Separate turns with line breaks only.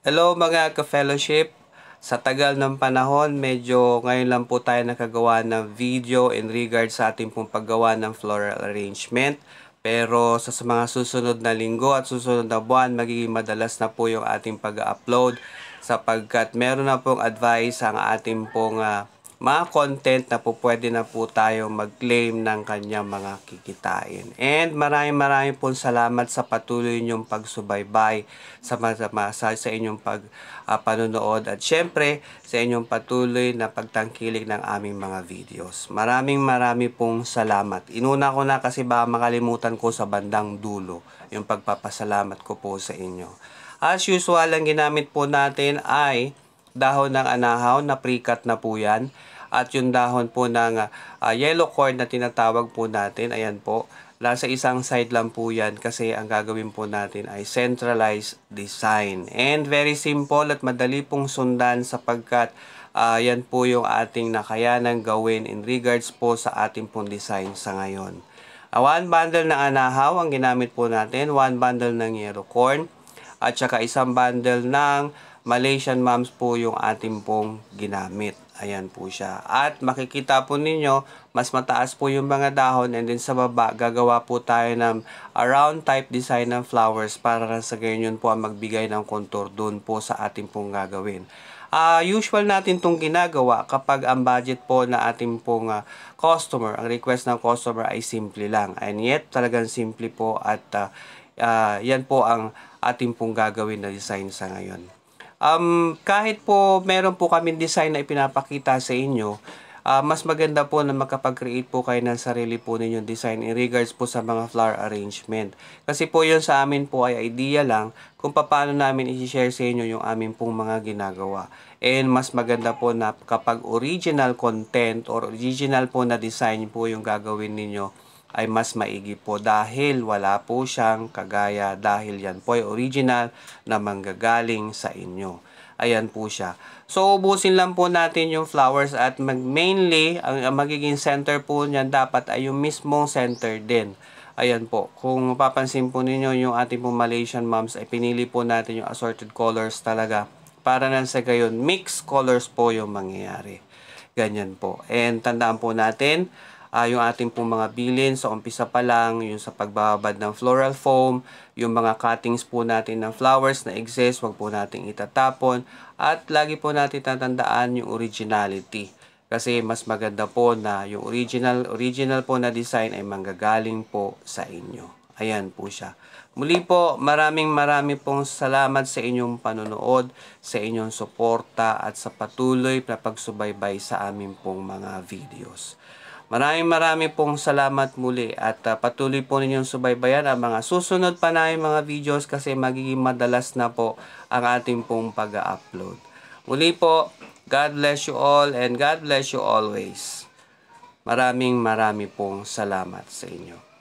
Hello mga ka-fellowship. Sa tagal ng panahon, medyo ngayon lang po tayo nakagawa ng video in regards sa ating pong paggawa ng floral arrangement. Pero sa mga susunod na linggo at susunod na buwan, magiging madalas na po yung ating pag-upload sapagkat meron na pong advice ang ating pong mga content na po pwede na po tayo mag-claim ng kanyang mga kikitain. And maraming po salamat sa patuloy niyong pagsubaybay sa inyong panonood at syempre sa inyong patuloy na pagtangkilik ng aming mga videos. Maraming pong salamat. Inuna ko na kasi baka makalimutan ko sa bandang dulo yung pagpapasalamat ko po sa inyo. As usual, ang ginamit po natin ay dahon ng anahaw na pre-cut na po yan. At yung dahon po ng yellow corn na tinatawag po natin, ayan po. Nasa isang side lang po yan kasi ang gagawin po natin ay centralized design. And very simple at madali pong sundan sapagkat yan po yung ating nakayanang gawin in regards po sa ating pong design sa ngayon. One bundle ng anahaw ang ginamit po natin, one bundle ng yellow corn, at saka isang bundle ng Malaysian Moms po yung ating pong ginamit. Ayan po siya. At makikita po ninyo, mas mataas po yung mga dahon and then sa baba, gagawa po tayo ng round type design ng flowers para sa ganyan po ang magbigay ng contour doon po sa ating pong gagawin. Usual natin itong ginagawa kapag ang budget po na ating pong customer, ang request ng customer ay simple lang. And yet, talagang simple po at yan po ang ating pong gagawin na design sa ngayon. Kahit po meron po kami design na ipinapakita sa inyo, mas maganda po na makapag-create po kayo ng sarili po ninyong design in regards po sa mga flower arrangement. Kasi po yun sa amin po ay idea lang kung paano namin i-share sa inyo yung amin pong mga ginagawa. And mas maganda po na kapag original content or original po na design po yung gagawin ninyo, ay mas maigi po dahil wala po siyang kagaya dahil yan po ay original na manggagaling sa inyo. Ayan po siya. So, ubusin lang po natin yung flowers at mainly, ang magiging center po niyan dapat ay yung mismong center din. Ayan po. Kung mapapansin po ninyo yung ating po Malaysian Moms ay pinili po natin yung assorted colors talaga para nang sa gayon mixed colors po yung mangyayari. Ganyan po. And tandaan po natin, yung ating pong mga bilin sa umpisa pa lang, yung sa pagbababad ng floral foam, yung mga cuttings po natin ng flowers na exist, wag po nating itatapon. At lagi po natin tatandaan yung originality. Kasi mas maganda po na yung original po na design ay manggagaling po sa inyo. Ayan po siya. Muli po, maraming pong salamat sa inyong panonood, sa inyong suporta at sa patuloy na pagsubaybay sa aming pong mga videos. Maraming pong salamat muli at patuloy po ninyong subaybayan ang mga susunod pa na mga videos kasi magiging madalas na po ang ating pong pag-upload. Muli po, God bless you all and God bless you always. Maraming pong salamat sa inyo.